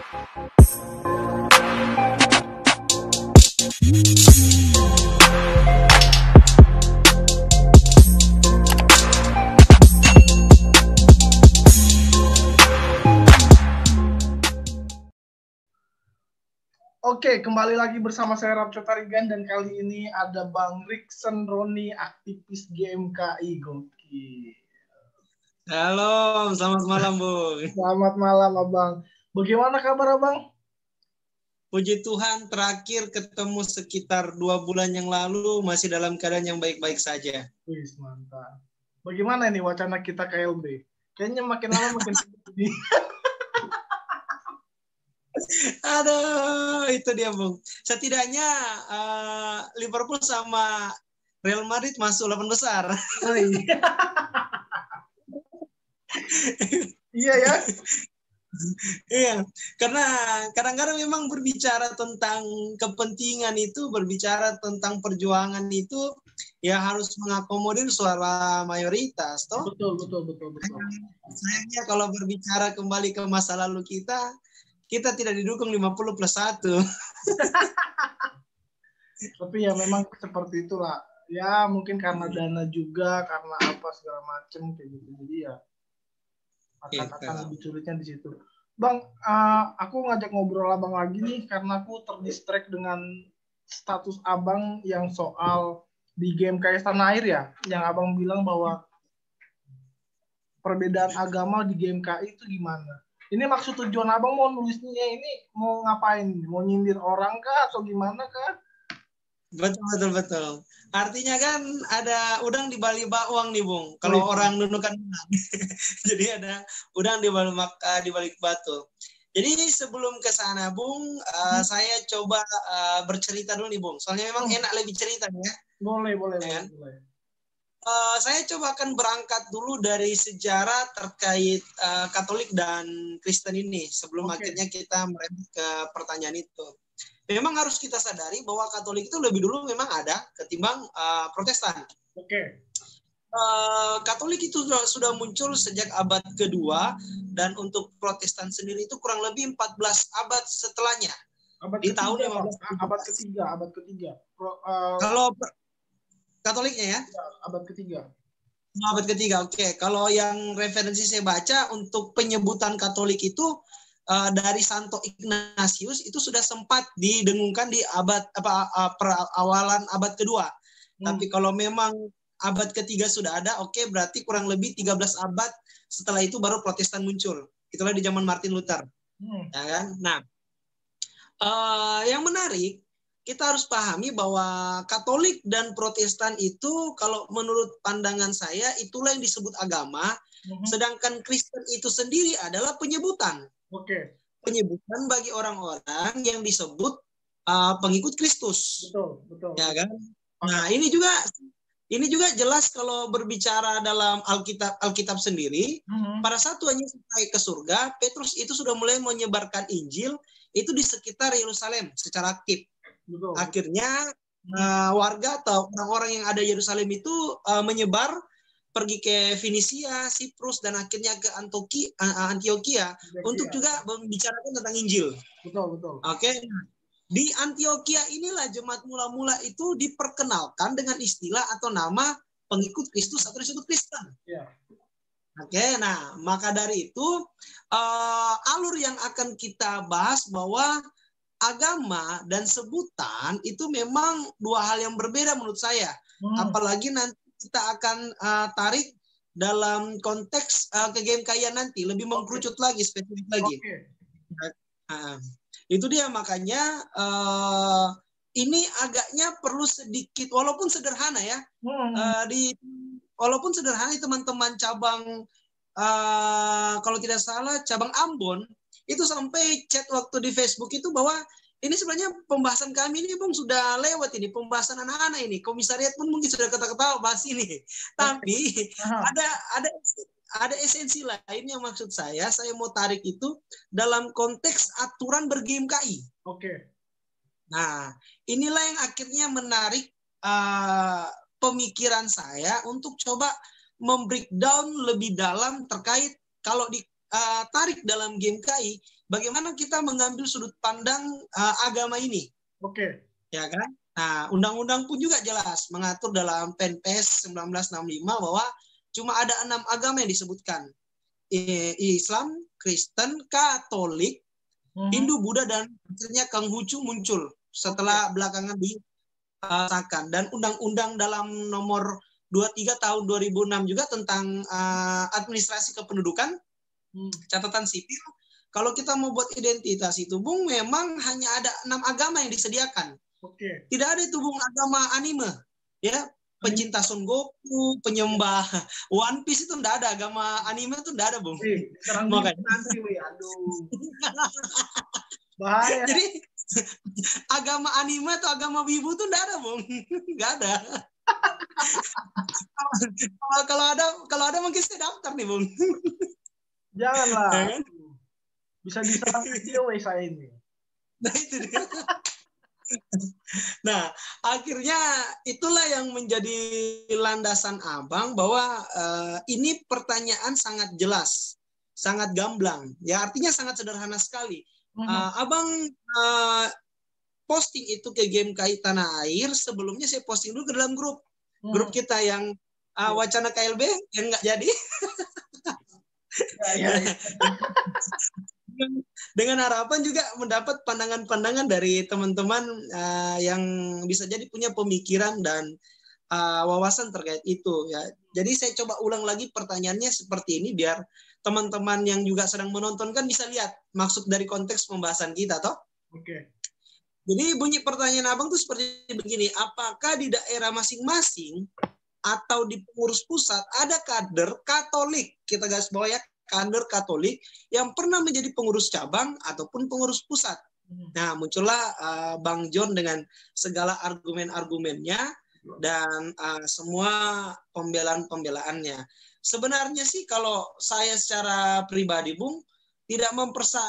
Oke, kembali lagi bersama saya Rapco Tarigan dan kali ini ada Bang Rickson Roni, aktivis GMKI. Gokil. Halo, selamat malam, Bung. Selamat malam, Abang. Bagaimana kabar, Abang? Puji Tuhan, terakhir ketemu sekitar 2 bulan yang lalu, masih dalam keadaan yang baik-baik saja. Wih, mantap. Bagaimana nih wacana kita KLB? Kayaknya makin lama makin sedih. Aduh, itu dia, Bung. Setidaknya Liverpool sama Real Madrid masuk 8 besar. Oh iya. Iya ya. Iya, karena kadang-kadang memang berbicara tentang kepentingan itu, berbicara tentang perjuangan itu, ya harus mengakomodir suara mayoritas, toh. Betul. Sayangnya kalau berbicara kembali ke masa lalu kita tidak didukung 50+1. Tapi ya memang seperti itulah. Ya mungkin karena dana juga, karena apa segala macem kayak gitu. Jadi ya akan lebih sulitnya di situ. Bang, aku ngajak ngobrol abang lagi nih karena aku terdistract dengan status abang yang soal di game kayak Tanah Air ya, yang abang bilang bahwa perbedaan agama di game KI itu gimana? Ini maksud tujuan abang mau nulisnya ini mau ngapain? Mau nyindir orang kah atau gimana kah? Betul. Artinya kan ada udang di balik bawang nih, Bung. Kalau orang nunukan udang. Jadi ada udang di balik batu. Jadi sebelum ke sana, Bung, saya coba bercerita dulu nih, Bung. Soalnya memang enak lebih cerita ya. Boleh. Saya coba akan berangkat dulu dari sejarah terkait Katolik dan Kristen ini sebelum akhirnya kita merembet ke pertanyaan itu. Memang harus kita sadari bahwa Katolik itu lebih dulu memang ada ketimbang Protestan. Katolik itu sudah muncul sejak abad kedua dan untuk Protestan sendiri itu kurang lebih 14 abad setelahnya. Di tahun 15 abad ketiga. Kalau Katoliknya ya? Abad ketiga. Abad ketiga, oke. Kalau yang referensi saya baca untuk penyebutan Katolik itu dari Santo Ignatius itu sudah sempat didengungkan di perawalan abad kedua. Tapi kalau memang abad ketiga sudah ada, oke, berarti kurang lebih 13 abad setelah itu baru Protestan muncul. Itulah di zaman Martin Luther. Ya kan? Nah, yang menarik kita harus pahami bahwa Katolik dan Protestan itu kalau menurut pandangan saya itulah yang disebut agama, sedangkan Kristen itu sendiri adalah penyebutan. Penyebutan bagi orang-orang yang disebut pengikut Kristus. Betul. Ya kan? Nah, ini juga jelas kalau berbicara dalam Alkitab sendiri, pada saat Tuhan Yesus naik ke surga, Petrus itu sudah mulai menyebarkan Injil itu di sekitar Yerusalem secara aktif. Akhirnya warga atau orang-orang yang ada di Yerusalem itu menyebar pergi ke Fenisia, Siprus dan akhirnya ke Antioquia untuk juga membicarakan tentang Injil. Betul. Oke. Di Antioquia inilah jemaat mula-mula itu diperkenalkan dengan istilah atau nama pengikut Kristus atau disebut Kristen. Oke, nah maka dari itu alur yang akan kita bahas bahwa agama dan sebutan itu memang dua hal yang berbeda menurut saya. Apalagi nanti kita akan tarik dalam konteks ke GMKI nanti lebih mengkerucut lagi, spesifik lagi. Itu dia makanya ini agaknya perlu sedikit walaupun sederhana ya. Walaupun sederhana teman-teman cabang kalau tidak salah cabang Ambon itu sampai chat waktu di Facebook itu bahwa ini sebenarnya pembahasan kami ini Bung sudah lewat ini pembahasan anak-anak ini komisariat pun mungkin sudah ketawa-ketawa bahas ini tapi ada esensi lain yang maksud saya mau tarik itu dalam konteks aturan ber-GMKI. Nah inilah yang akhirnya menarik pemikiran saya untuk coba membreakdown lebih dalam terkait kalau ditarik dalam GMKI bagaimana kita mengambil sudut pandang agama ini. Oke. Ya kan? Nah, undang-undang pun juga jelas mengatur dalam Perpres 1965 bahwa cuma ada 6 agama yang disebutkan. Islam, Kristen, Katolik, Hindu, Buddha, dan akhirnya Konghucu muncul setelah belakangan disahkan. Dan undang-undang dalam nomor 23 tahun 2006 juga tentang administrasi kependudukan, catatan sipil. Kalau kita mau buat identitas itu, Bung, memang hanya ada 6 agama yang disediakan. Tidak ada itu, Bung, agama anime. Ya, pecinta Son Goku, penyembah One Piece itu enggak ada, agama anime itu enggak ada, Bung. Sekarang makanya nanti, aduh. Bahaya. Jadi agama anime atau agama wibu itu enggak ada, Bung. Enggak ada. Kalau ada mungkin saya daftar nih, Bung. Janganlah. Bisa diserang video saya ini. Nah, itu dia. Nah, akhirnya itulah yang menjadi landasan Abang bahwa ini pertanyaan sangat jelas, sangat gamblang. Ya, artinya sangat sederhana sekali. Abang posting itu ke GMKI Tanah Air, sebelumnya saya posting dulu ke dalam grup kita yang wacana KLB yang nggak jadi. Ya. Dengan harapan juga mendapat pandangan-pandangan dari teman-teman yang bisa jadi punya pemikiran dan wawasan terkait itu ya. Jadi saya coba ulang lagi pertanyaannya seperti ini biar teman-teman yang juga sedang menonton kan bisa lihat maksud dari konteks pembahasan kita toh. Oke. Jadi bunyi pertanyaan Abang tuh seperti begini, apakah di daerah masing-masing atau di pengurus pusat ada kader Katolik, kita garis bawah ya, kader Katolik yang pernah menjadi pengurus cabang ataupun pengurus pusat. Nah, muncullah Bang John dengan segala argumen-argumennya dan semua pembelaan-pembelaannya. Sebenarnya sih kalau saya secara pribadi, Bung, tidak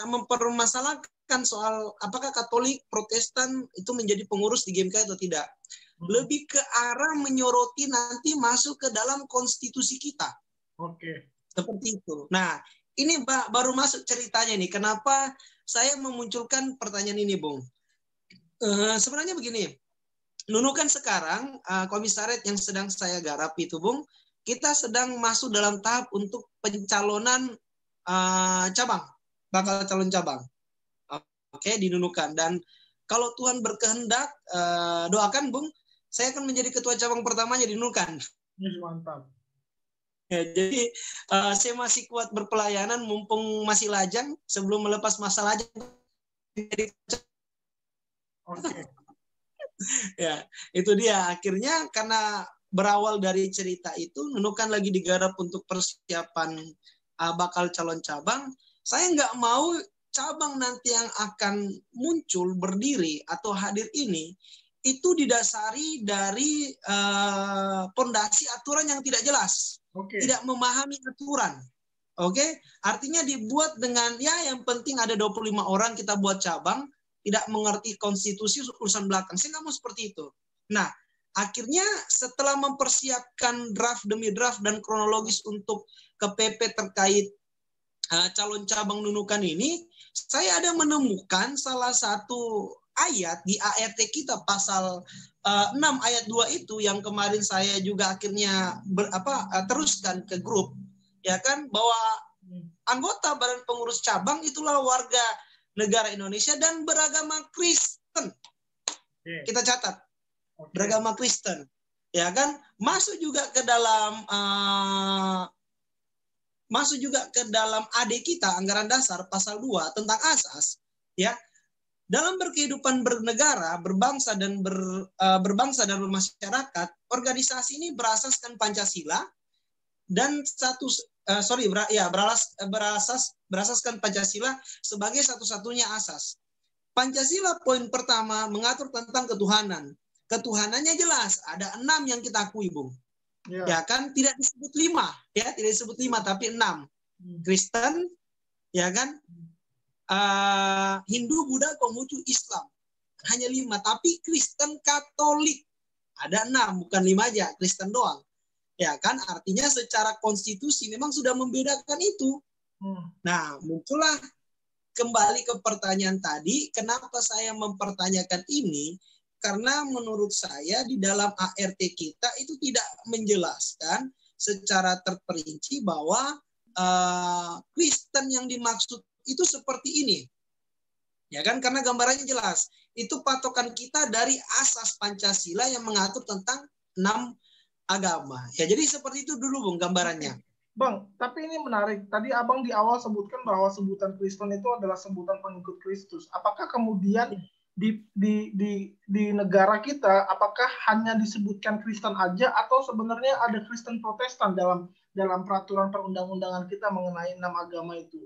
mempermasalahkan soal apakah Katolik, Protestan itu menjadi pengurus di GMK atau tidak. Lebih ke arah menyoroti nanti masuk ke dalam konstitusi kita. Oke. Seperti itu. Nah, ini baru masuk ceritanya nih. Kenapa saya memunculkan pertanyaan ini, Bung? Sebenarnya begini. Nunukan sekarang, komisariat yang sedang saya garap itu, Bung, kita sedang masuk dalam tahap untuk pencalonan cabang. Bakal calon cabang. Oke, dinunukan. Dan kalau Tuhan berkehendak, doakan, Bung, saya akan menjadi ketua cabang pertamanya dinunukan. Mantap. Ya, jadi saya masih kuat berpelayanan mumpung masih lajang sebelum melepas masa lajang. Oke. Ya, itu dia. Akhirnya karena berawal dari cerita itu, nunukan lagi digarap untuk persiapan bakal calon cabang. Saya nggak mau cabang nanti yang akan muncul berdiri atau hadir ini itu didasari dari pondasi aturan yang tidak jelas. Tidak memahami aturan. Oke, artinya dibuat dengan ya yang penting ada 25 orang kita buat cabang, tidak mengerti konstitusi urusan belakang. Saya nggak mau seperti itu. Nah, akhirnya setelah mempersiapkan draft demi draft dan kronologis untuk ke PP terkait calon cabang nunukan ini, saya ada menemukan salah satu ayat di ART kita pasal 6 ayat 2 itu yang kemarin saya juga akhirnya teruskan ke grup ya kan, bahwa anggota badan pengurus cabang itulah warga negara Indonesia dan beragama Kristen. Kita catat beragama Kristen ya kan, masuk juga ke dalam AD kita anggaran dasar pasal 2 tentang asas ya. Dalam berkehidupan bernegara, berbangsa dan bermasyarakat, organisasi ini berasaskan Pancasila dan berasaskan Pancasila sebagai satu-satunya asas. Pancasila poin pertama mengatur tentang ketuhanan. Ketuhanannya jelas, ada 6 yang kita akui, Bung. Ya kan, tidak disebut 5, ya, tidak disebut 5 tapi 6. Kristen, ya kan? Hindu, Buddha, Konghucu, Islam. Hanya 5, tapi Kristen Katolik ada 6, bukan 5 aja, Kristen doang. Ya kan, artinya secara konstitusi memang sudah membedakan itu. Nah, muncullah kembali ke pertanyaan tadi, kenapa saya mempertanyakan ini? Karena menurut saya di dalam ART kita itu tidak menjelaskan secara terperinci bahwa Kristen yang dimaksud itu seperti ini. Ya kan, karena gambarannya jelas. Itu patokan kita dari asas Pancasila yang mengatur tentang 6 agama. Ya, jadi seperti itu dulu, Bung, gambarannya. Bang, tapi ini menarik. Tadi Abang di awal sebutkan bahwa sebutan Kristen itu adalah sebutan pengikut Kristus. Apakah kemudian di negara kita, apakah hanya disebutkan Kristen aja atau sebenarnya ada Kristen Protestan dalam peraturan perundang-undangan kita mengenai 6 agama itu?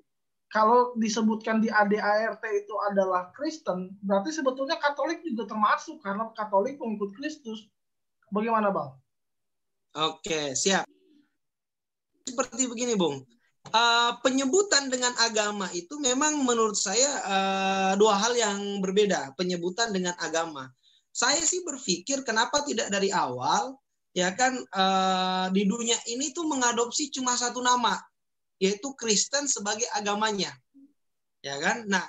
Kalau disebutkan di ADART itu adalah Kristen, berarti sebetulnya Katolik juga termasuk karena Katolik pengikut Kristus. Bagaimana, Bang? Oke, siap. Seperti begini, Bung. Penyebutan dengan agama itu memang menurut saya dua hal yang berbeda. Penyebutan dengan agama. Saya sih berpikir kenapa tidak dari awal, ya kan, di dunia ini tuh mengadopsi cuma satu nama, yaitu Kristen sebagai agamanya, ya kan? Nah,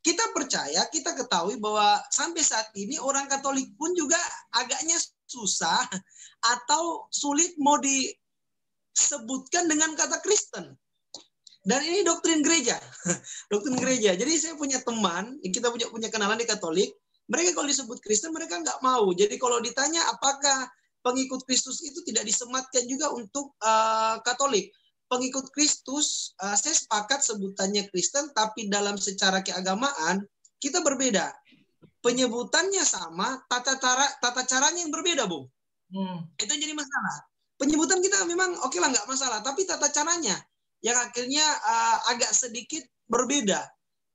kita percaya, kita ketahui bahwa sampai saat ini orang Katolik pun juga agaknya susah atau sulit mau disebutkan dengan kata Kristen. Dan ini doktrin gereja, doktrin gereja. Jadi saya punya teman, kita punya kenalan di Katolik. Mereka kalau disebut Kristen mereka nggak mau. Jadi kalau ditanya apakah pengikut Kristus itu tidak disematkan juga untuk Katolik. Pengikut Kristus, saya sepakat sebutannya Kristen, tapi dalam secara keagamaan kita berbeda. Penyebutannya sama, tata caranya yang berbeda, Bung. Itu jadi masalah. Penyebutan kita memang oke lah, nggak masalah, tapi tata caranya yang akhirnya agak sedikit berbeda.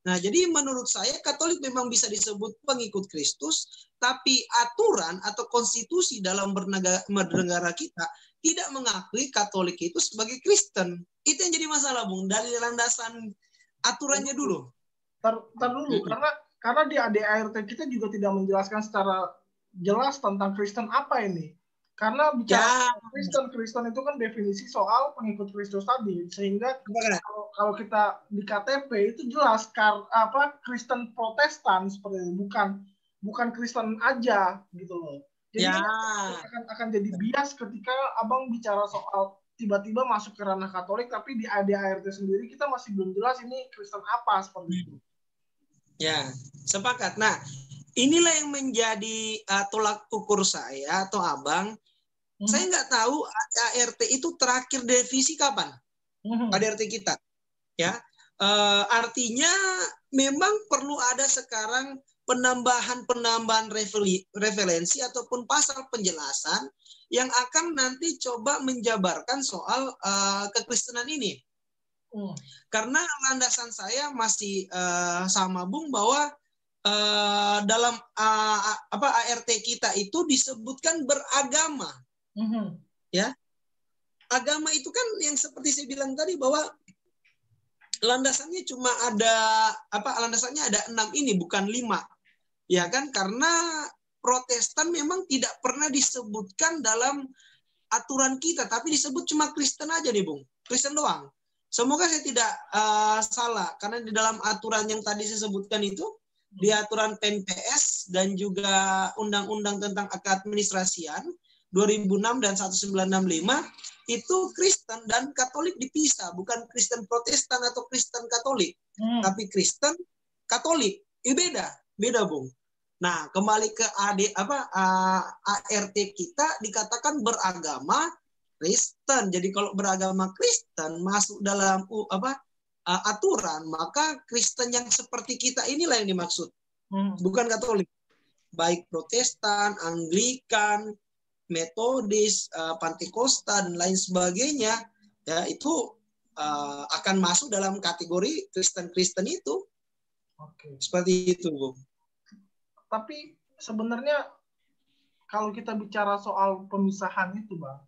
Nah, jadi menurut saya Katolik memang bisa disebut pengikut Kristus, tapi aturan atau konstitusi dalam bernegara kita tidak mengakui Katolik itu sebagai Kristen. Itu yang jadi masalah, Bung. Dari landasan aturannya dulu. Dulu, karena di ADART kita juga tidak menjelaskan secara jelas tentang Kristen apa ini. Karena bicara Kristen itu kan definisi soal pengikut Kristus tadi, sehingga kalau kita di KTP itu jelas Kristen Protestan seperti itu, bukan Kristen aja gitu loh. Jadi akan jadi bias ketika Abang bicara soal tiba-tiba masuk ke ranah Katolik, tapi di ADART sendiri kita masih belum jelas ini Kristen apa seperti itu. Ya, sepakat. Nah, inilah yang menjadi tolak ukur saya atau Abang. Saya nggak tahu ART itu terakhir revisi kapan. ART kita, ya. Artinya memang perlu ada sekarang penambahan referensi ataupun pasal penjelasan yang akan nanti coba menjabarkan soal kekristenan ini. Karena landasan saya masih sama, Bung, bahwa dalam ART kita itu disebutkan beragama. Ya, agama itu kan yang seperti saya bilang tadi bahwa landasannya cuma ada landasannya ada 6 ini, bukan 5, ya kan? Karena Protestan memang tidak pernah disebutkan dalam aturan kita, tapi disebut cuma Kristen aja nih, Bung, Kristen doang. Semoga saya tidak salah, karena di dalam aturan yang tadi saya sebutkan itu, di aturan PNPS dan juga Undang-Undang tentang Keadministrasian 2006 dan 1965 itu Kristen dan Katolik dipisah, bukan Kristen Protestan atau Kristen Katolik, tapi Kristen Katolik. Beda, Bung. Nah, kembali ke ART kita dikatakan beragama Kristen. Jadi kalau beragama Kristen masuk dalam aturan, maka Kristen yang seperti kita inilah yang dimaksud, bukan Katolik. Baik Protestan, Anglikan, Metodis, Pantekosta dan lain sebagainya, ya itu akan masuk dalam kategori Kristen itu. Oke. Seperti itu, Bung. Tapi sebenarnya kalau kita bicara soal pemisahan itu, Bang,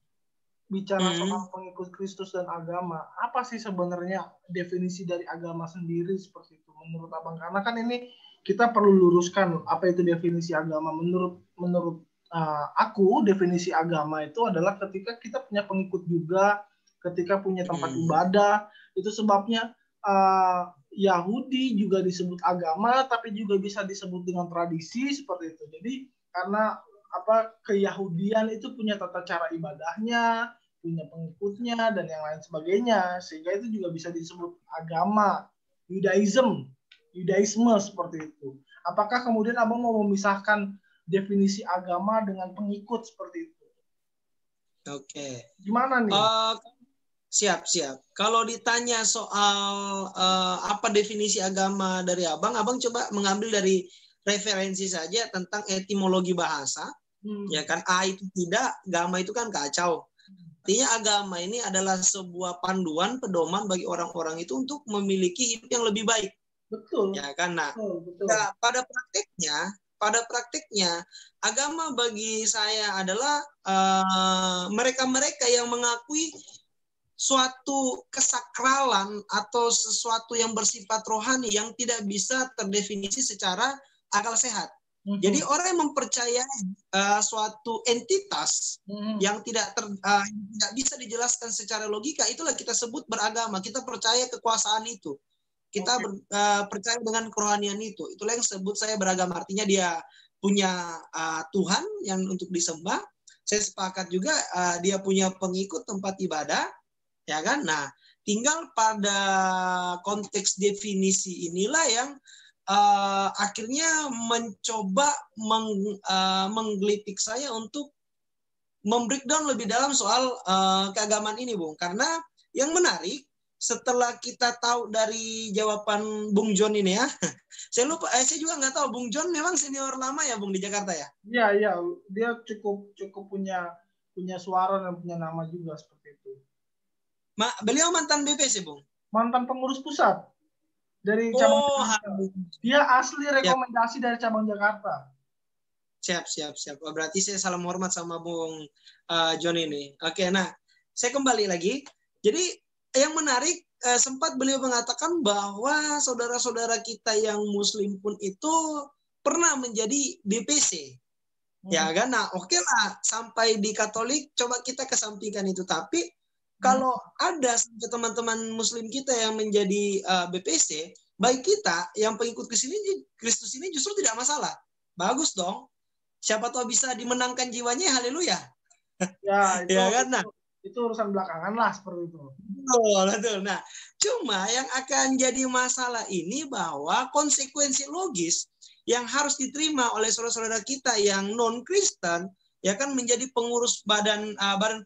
bicara soal pengikut Kristus dan agama, apa sih sebenarnya definisi dari agama sendiri seperti itu menurut Abang? Karena kan ini kita perlu luruskan apa itu definisi agama. Menurut aku, definisi agama itu adalah ketika kita punya pengikut juga, ketika punya tempat ibadah. Itu sebabnya Yahudi juga disebut agama, tapi juga bisa disebut dengan tradisi seperti itu. Jadi karena keyahudian itu punya tata cara ibadahnya, punya pengikutnya dan yang lain sebagainya, sehingga itu juga bisa disebut agama. Judaisme seperti itu. Apakah kemudian abang mau memisahkan definisi agama dengan pengikut seperti itu? Oke. Gimana nih? Siap. Kalau ditanya soal apa definisi agama dari abang coba mengambil dari referensi saja tentang etimologi bahasa. Ya kan, A itu tidak, agama itu kan kacau. Artinya agama ini adalah sebuah panduan, pedoman bagi orang-orang itu untuk memiliki hidup yang lebih baik. Betul. Ya kan, nah, betul. Nah pada prakteknya agama bagi saya adalah mereka-mereka yang mengakui suatu kesakralan atau sesuatu yang bersifat rohani yang tidak bisa terdefinisi secara akal sehat. Jadi orang yang mempercayai suatu entitas yang tidak bisa dijelaskan secara logika, itulah kita sebut beragama. Kita percaya kekuasaan itu. Kita percaya dengan kerohanian itu. Itulah yang sebut saya beragama. Artinya dia punya Tuhan yang untuk disembah. Saya sepakat juga dia punya pengikut tempat ibadah. Ya kan? Nah, tinggal pada konteks definisi inilah yang akhirnya mencoba menggelitik saya untuk membreakdown lebih dalam soal keagamaan ini, Bung. Karena yang menarik, setelah kita tahu dari jawaban Bung John ini ya, saya juga nggak tahu, Bung John memang senior lama ya, Bung, di Jakarta ya? Iya, dia cukup punya suara dan punya nama juga seperti itu. Beliau mantan BPC, Bung? Mantan pengurus pusat dari cabang Jakarta. Dia asli rekomendasi dari cabang Jakarta. Siap. Oh, berarti saya salam hormat sama Bung John ini. Oke, nah saya kembali lagi. Jadi yang menarik, sempat beliau mengatakan bahwa saudara-saudara kita yang Muslim pun itu pernah menjadi BPC. Ya kan? Nah, oke lah, sampai di Katolik coba kita kesampingkan itu. Tapi kalau ada teman-teman Muslim kita yang menjadi BPC, baik kita yang pengikut Kristus ini justru tidak masalah. Bagus dong. Siapa tahu bisa dimenangkan jiwanya, haleluya. Ya, itu, ya kan? Nah, itu urusan belakangan lah seperti itu. Betul. Nah, cuma yang akan jadi masalah ini bahwa konsekuensi logis yang harus diterima oleh saudara-saudara kita yang non-Kristen, ya kan, menjadi pengurus badan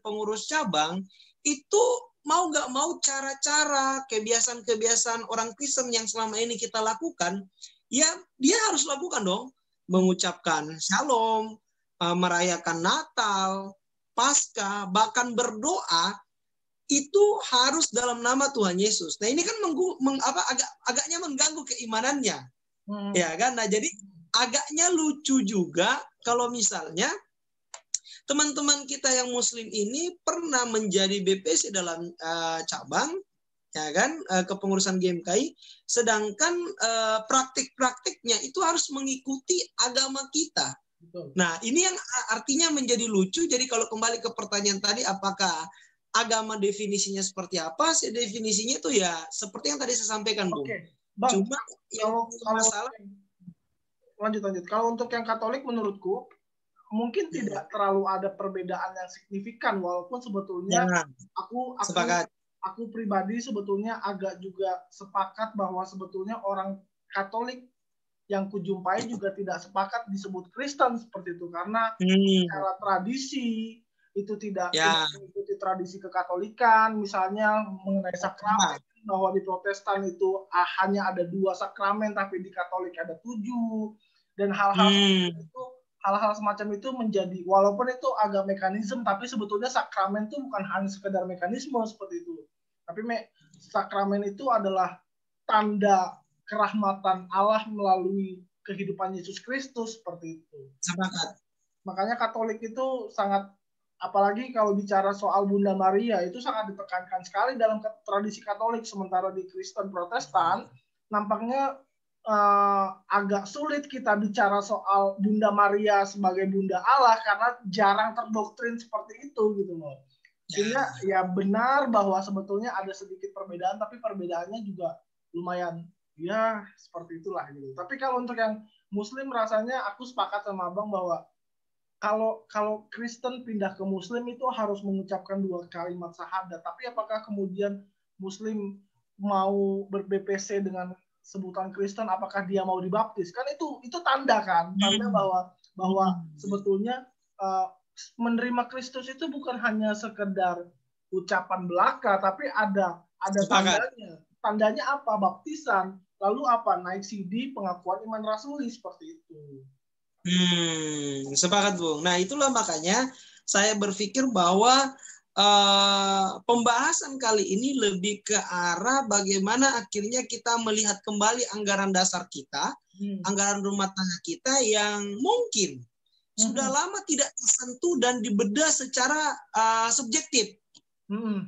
pengurus cabang, itu mau nggak mau cara-cara, kebiasaan-kebiasaan orang Kristen yang selama ini kita lakukan, ya dia harus lakukan dong. Mengucapkan shalom, merayakan Natal, Paskah, bahkan berdoa, itu harus dalam nama Tuhan Yesus. Nah ini kan agaknya mengganggu keimanannya. Ya kan? Nah jadi agaknya lucu juga kalau misalnya teman-teman kita yang Muslim ini pernah menjadi BPC dalam cabang, ya kan, kepengurusan GMKI, sedangkan praktik-praktiknya itu harus mengikuti agama kita. Betul. Nah, ini yang artinya menjadi lucu. Jadi kalau kembali ke pertanyaan tadi, apakah agama definisinya seperti apa? Definisinya itu ya seperti yang tadi saya sampaikan, Bung. Bang, cuma yang masalah lanjut. Kalau untuk yang Katolik menurutku mungkin tidak terlalu ada perbedaan yang signifikan, walaupun sebetulnya aku pribadi sebetulnya agak juga sepakat bahwa sebetulnya orang Katolik yang kujumpai juga tidak sepakat disebut Kristen seperti itu, karena secara tradisi itu tidak mengikuti tradisi kekatolikan, misalnya mengenai sakramen, bahwa di Protestan itu hanya ada 2 sakramen, tapi di Katolik ada 7, dan hal-hal semacam itu menjadi, walaupun itu agak mekanisme, tapi sebetulnya sakramen itu bukan hanya sekedar mekanisme seperti itu, tapi sakramen itu adalah tanda kerahmatan Allah melalui kehidupan Yesus Kristus seperti itu. Sepakat. Makanya Katolik itu sangat, apalagi kalau bicara soal Bunda Maria, itu sangat ditekankan sekali dalam tradisi Katolik, sementara di Kristen Protestan nampaknya agak sulit kita bicara soal Bunda Maria sebagai Bunda Allah karena jarang terdoktrin seperti itu gitu loh. Sehingga ya benar bahwa sebetulnya ada sedikit perbedaan, tapi perbedaannya juga lumayan ya seperti itulah gitu. Tapi kalau untuk yang Muslim rasanya aku sepakat sama Abang bahwa kalau Kristen pindah ke Muslim itu harus mengucapkan 2 kalimat syahadat. Tapi apakah kemudian Muslim mau ber-BPC dengan sebutan Kristen, apakah dia mau dibaptis? Kan itu tanda kan, tanda bahwa sebetulnya menerima Kristus itu bukan hanya sekedar ucapan belaka, tapi ada tandanya. Tandanya apa? Baptisan. Lalu apa? Naik CD, pengakuan iman rasuli, seperti itu. Sepakat, Bung. Nah, itulah makanya saya berpikir bahwa pembahasan kali ini lebih ke arah bagaimana akhirnya kita melihat kembali anggaran dasar kita, anggaran rumah tangga kita yang mungkin sudah lama tidak tersentuh dan dibedah secara subjektif.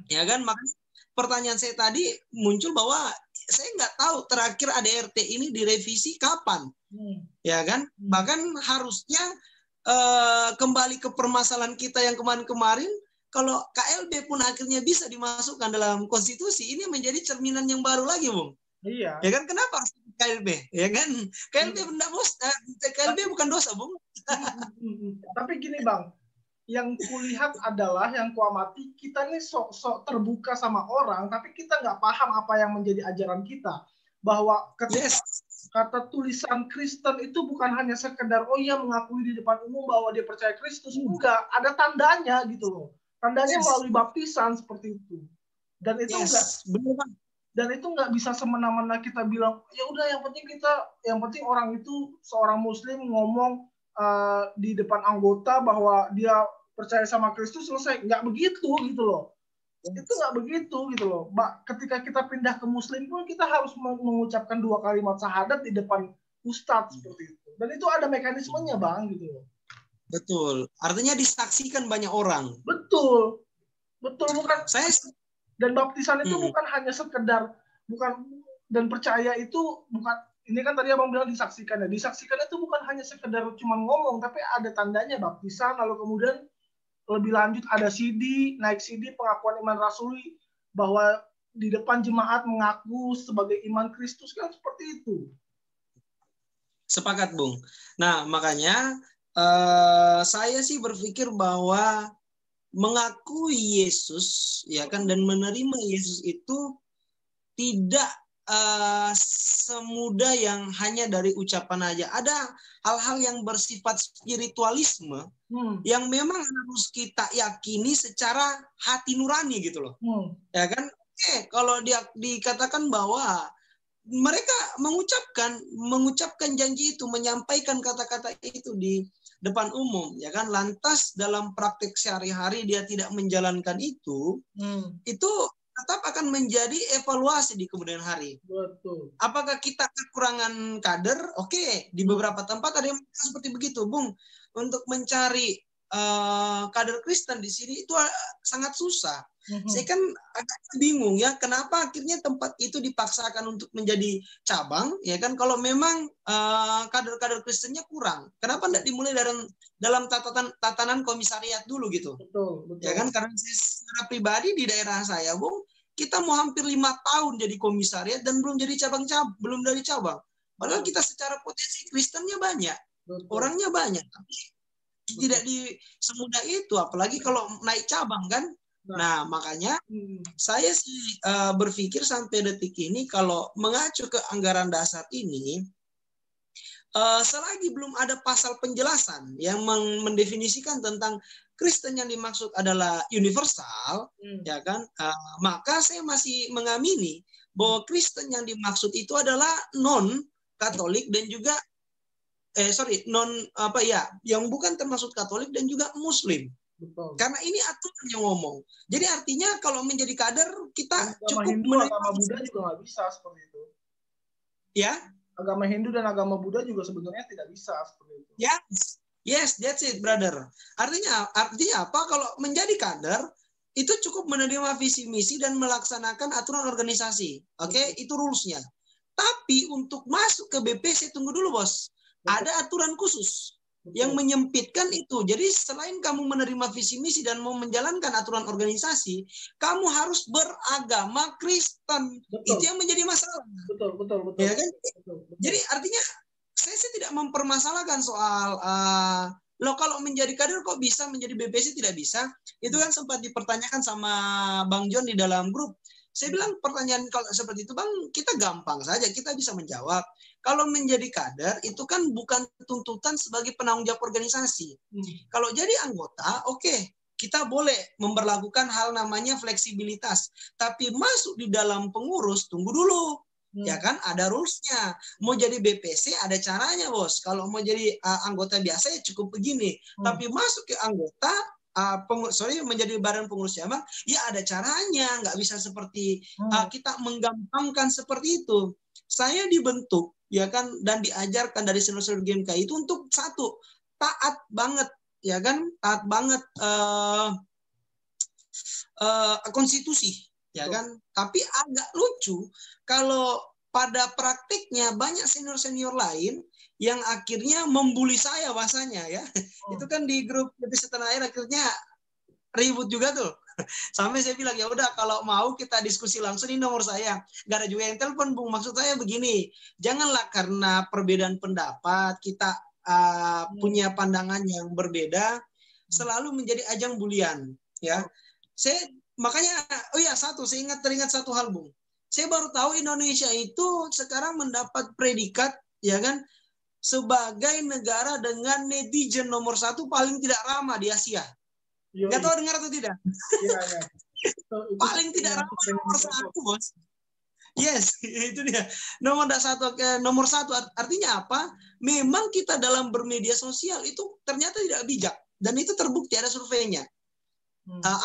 Ya kan? Makanya pertanyaan saya tadi muncul bahwa saya nggak tahu terakhir ADRT ini direvisi kapan. Ya kan? Bahkan harusnya kembali ke permasalahan kita yang kemarin-kemarin, kalau KLB pun akhirnya bisa dimasukkan dalam konstitusi, ini menjadi cerminan yang baru lagi, Bung. Iya. Ya kan? Kenapa harus KLB? Ya kan? KLB benda KLB bukan dosa, Bung. Tapi gini, Bang, yang kulihat adalah, yang kuamati, kita ini sok-sok terbuka sama orang, tapi kita nggak paham apa yang menjadi ajaran kita. Bahwa ketika kata tulisan Kristen itu bukan hanya sekedar, oh iya mengakui di depan umum bahwa dia percaya Kristus. Enggak, ada tandanya gitu loh. Tandanya melalui baptisan seperti itu. Dan itu nggak bisa semena-mena kita bilang, ya udah yang penting orang itu, seorang Muslim ngomong di depan anggota bahwa dia percaya sama Kristus, selesai. Nggak begitu gitu loh. Itu nggak begitu gitu loh. Ketika kita pindah ke Muslim pun kita harus mengucapkan 2 kalimat syahadat di depan ustadz seperti itu. Dan itu ada mekanismenya, Bang, gitu loh. Betul. Artinya disaksikan banyak orang. Betul. Bukan. Dan baptisan itu bukan hanya sekedar, dan percaya itu bukan. Ini kan tadi Abang bilang disaksikan ya. Disaksikan itu bukan hanya sekedar cuma ngomong, tapi ada tandanya baptisan, lalu kemudian lebih lanjut ada CD, naik CD pengakuan iman rasuli, bahwa di depan jemaat mengaku sebagai iman Kristus, kan seperti itu. Sepakat, Bung. Nah, makanya saya sih berpikir bahwa mengakui Yesus, ya kan, dan menerima Yesus itu tidak semudah yang hanya dari ucapan aja. Ada hal-hal yang bersifat spiritualisme yang memang harus kita yakini secara hati nurani gitu loh. Ya kan? Kalau dia dikatakan bahwa mereka mengucapkan janji itu, menyampaikan kata-kata itu di depan umum, ya kan? Lantas dalam praktik sehari-hari dia tidak menjalankan itu tetap akan menjadi evaluasi di kemudian hari. Betul. Apakah kita kekurangan kader? Oke, di beberapa tempat ada yang seperti begitu, Bung. Untuk mencari kader Kristen di sini itu sangat susah. Saya kan agak bingung ya, kenapa akhirnya tempat itu dipaksakan untuk menjadi cabang, ya kan? Kalau memang kader-kader Kristennya kurang, kenapa tidak dimulai dalam tatanan komisariat dulu gitu? Betul. Ya kan? Karena secara pribadi di daerah saya, Bung, kita mau hampir 5 tahun jadi komisariat dan belum jadi belum dari cabang. Padahal kita secara potensi Kristennya banyak, orangnya banyak, tapi tidak di semudah itu, apalagi kalau naik cabang kan. Nah, makanya saya sih berpikir sampai detik ini kalau mengacu ke anggaran dasar ini, selagi belum ada pasal penjelasan yang mendefinisikan tentang Kristen yang dimaksud adalah universal, ya kan? Maka saya masih mengamini bahwa Kristen yang dimaksud itu adalah non Katolik dan juga yang bukan termasuk Katolik dan juga Muslim. Betul. Karena ini aturan yang ngomong. Jadi artinya kalau menjadi kader kita agama cukup Hindu, agama Buddha juga nggak bisa seperti itu. Ya. Agama Hindu dan agama Buddha juga sebenarnya tidak bisa seperti itu. Yes, that's it, brother. Artinya apa? Kalau menjadi kader itu cukup menerima visi misi dan melaksanakan aturan organisasi. Oke, itu rules-nya. Tapi untuk masuk ke BPC, tunggu dulu, Bos. Ada aturan khusus. yang menyempitkan itu. Jadi selain kamu menerima visi misi dan mau menjalankan aturan organisasi, kamu harus beragama Kristen. Betul. Itu yang menjadi masalah. Betul. Ya kan? Betul. Jadi artinya saya tidak mempermasalahkan soal lo kalau menjadi kader kok bisa, menjadi BPC tidak bisa. Itu kan sempat dipertanyakan sama Bang John di dalam grup. Saya bilang pertanyaan kalau seperti itu Bang, kita gampang saja, kita bisa menjawab. Kalau menjadi kader itu kan bukan tuntutan sebagai penanggung jawab organisasi. Kalau jadi anggota, oke, kita boleh memperlakukan hal namanya fleksibilitas. Tapi masuk di dalam pengurus, tunggu dulu. Ya kan, ada rules-nya. Mau jadi BPC ada caranya, Bos. Kalau mau jadi anggota biasa ya cukup begini. Tapi masuk ke anggota, menjadi badan pengurus cabang, ya ada caranya, nggak bisa seperti kita menggampangkan seperti itu. Saya dibentuk, ya kan, dan diajarkan dari senior-senior GMKI itu untuk satu, taat banget, ya kan, taat banget konstitusi, ya kan. Tapi agak lucu kalau pada praktiknya banyak senior-senior lain yang akhirnya membuli saya bahasanya ya. Itu kan di grup episode terakhir akhirnya ribut juga tuh. Sampai saya bilang ya udah kalau mau kita diskusi langsung, ini nomor saya. Gak ada juga yang telepon, Bung. Maksud saya begini, janganlah karena perbedaan pendapat kita punya pandangan yang berbeda selalu menjadi ajang bulian ya. Saya makanya saya teringat satu hal, Bung. Saya baru tahu Indonesia itu sekarang mendapat predikat ya kan sebagai negara dengan netizen nomor 1 paling tidak ramah di Asia. Nggak tahu dengar atau tidak? Iya. Paling tidak ramah nomor 1, Bos. Yes, itu dia. Nomor 1 artinya apa? Memang kita dalam bermedia sosial itu ternyata tidak bijak dan itu terbukti ada surveinya.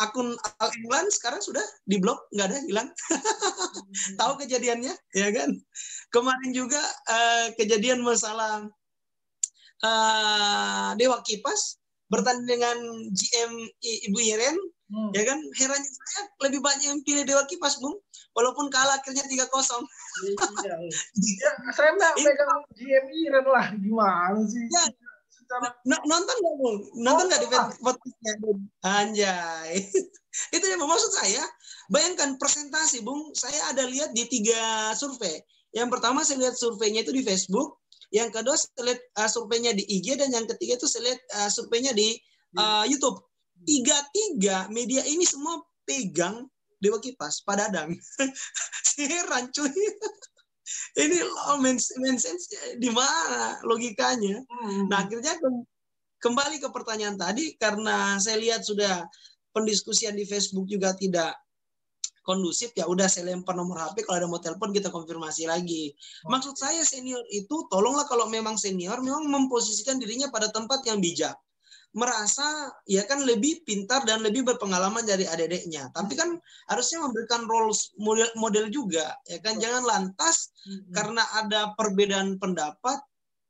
Akun Al England sekarang sudah diblok, nggak ada, hilang. Tahu kejadiannya, ya kan? Kemarin juga kejadian masalah Dewa Kipas bertanding dengan GM Ibu Iren, ya kan? Herannya saya lebih banyak yang pilih Dewa Kipas, Bung, walaupun kalah akhirnya 3-0. Ya, saya nggak pegang GM Iren lah, gimana sih? Ya. Nonton nggak, Bung? Nonton nggak di podcastnya? Anjay. Itu yang maksud saya. Bayangkan presentasi, Bung. Saya ada lihat di 3 survei. Yang pertama saya lihat surveinya itu di Facebook. Yang kedua saya lihat surveinya di IG. Dan yang ketiga itu saya lihat surveinya di YouTube. 3 media ini semua pegang Dewa Kipas, Pak Dadang. Heran, cuy. Ini sense di mana logikanya? Nah, akhirnya kembali ke pertanyaan tadi, karena saya lihat sudah pendiskusian di Facebook juga tidak kondusif, ya udah saya lempar nomor HP, kalau ada mau telepon kita konfirmasi lagi. Maksud saya senior itu tolonglah kalau memang senior memang memposisikan dirinya pada tempat yang bijak. Merasa ya kan lebih pintar dan lebih berpengalaman dari adik-adiknya, tapi kan harusnya memberikan role model juga, ya kan. Jangan lantas karena ada perbedaan pendapat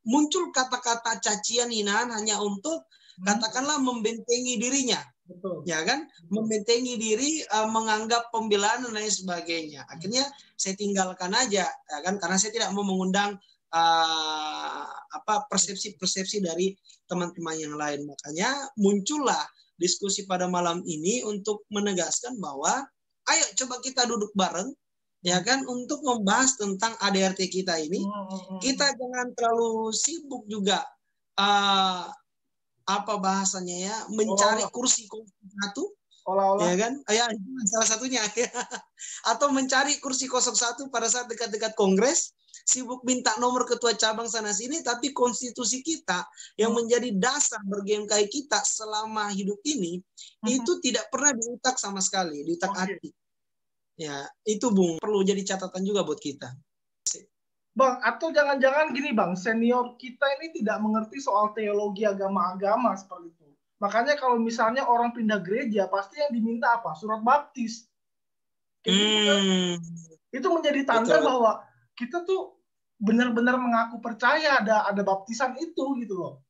muncul kata-kata cacian hinaan hanya untuk katakanlah membentengi dirinya. Betul. Ya kan, membentengi diri, menganggap pembelaan dan lain sebagainya. Akhirnya saya tinggalkan aja, ya kan, karena saya tidak mau mengundang persepsi-persepsi dari teman-teman yang lain. Makanya muncullah diskusi pada malam ini untuk menegaskan bahwa ayo coba kita duduk bareng, ya kan, untuk membahas tentang ADRT kita ini. Kita jangan terlalu sibuk juga bahasanya ya, mencari kursi satu, ya kan, ya salah satunya ya. Atau mencari kursi 01 pada saat dekat-dekat kongres, sibuk minta nomor ketua cabang sana sini, tapi konstitusi kita yang menjadi dasar berGMKI kita selama hidup ini itu tidak pernah diutak sama sekali, diutak-atik. Ya, itu Bung, perlu jadi catatan juga buat kita. Bang, atau jangan-jangan gini Bang, senior kita ini tidak mengerti soal teologi agama-agama seperti itu. Makanya kalau misalnya orang pindah gereja, pasti yang diminta apa? Surat baptis. Itu menjadi tanda bahwa kita tuh benar-benar mengaku percaya ada baptisan itu gitu loh.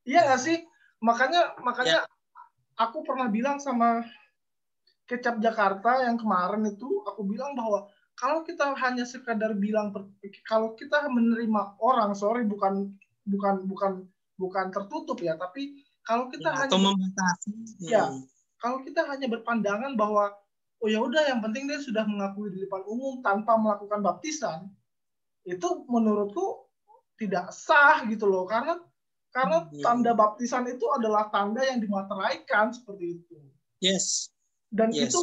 Iya nggak sih? Makanya aku pernah bilang sama Kecap Jakarta yang kemarin itu, aku bilang bahwa kalau kita hanya sekadar bilang, kalau kita menerima orang, bukan bukan tertutup ya, tapi kalau kita ya, atau membatasi. Ya, kalau kita hanya berpandangan bahwa oh ya udah yang penting dia sudah mengakui di depan umum tanpa melakukan baptisan, itu menurutku tidak sah gitu loh, karena tanda baptisan itu adalah tanda yang dimateraikan seperti itu. Yes. Dan yes,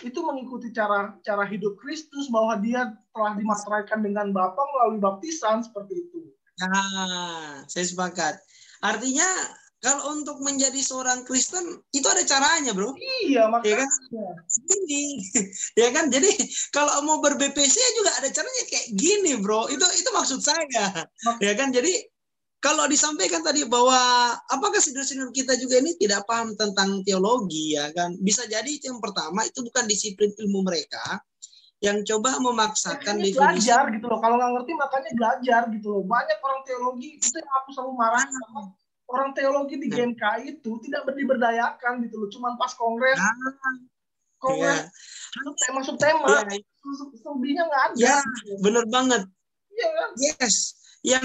itu mengikuti cara hidup Kristus, bahwa dia telah dimateraikan dengan Bapa melalui baptisan seperti itu. Nah, saya sepakat. Artinya kalau untuk menjadi seorang Kristen itu ada caranya, bro. Iya, makanya. Ya kan? Ini, ya kan. Jadi kalau mau ber-BPC juga ada caranya kayak gini, bro. Itu maksud saya. Ya kan? Jadi kalau disampaikan tadi bahwa apakah senior-senior kita juga ini tidak paham tentang teologi, ya kan? Bisa jadi itu yang pertama, itu bukan disiplin ilmu mereka, yang coba memaksakan definisi. Belajar gitu loh. Kalau nggak ngerti makanya belajar gitu loh. Banyak orang teologi itu yang aku selalu marah. Orang teologi di GMKI itu tidak diberdayakan gitu loh. Cuman pas kongres, masuk tema, selebihnya nggak ada. Ya, bener banget. Iya kan? Yes, yang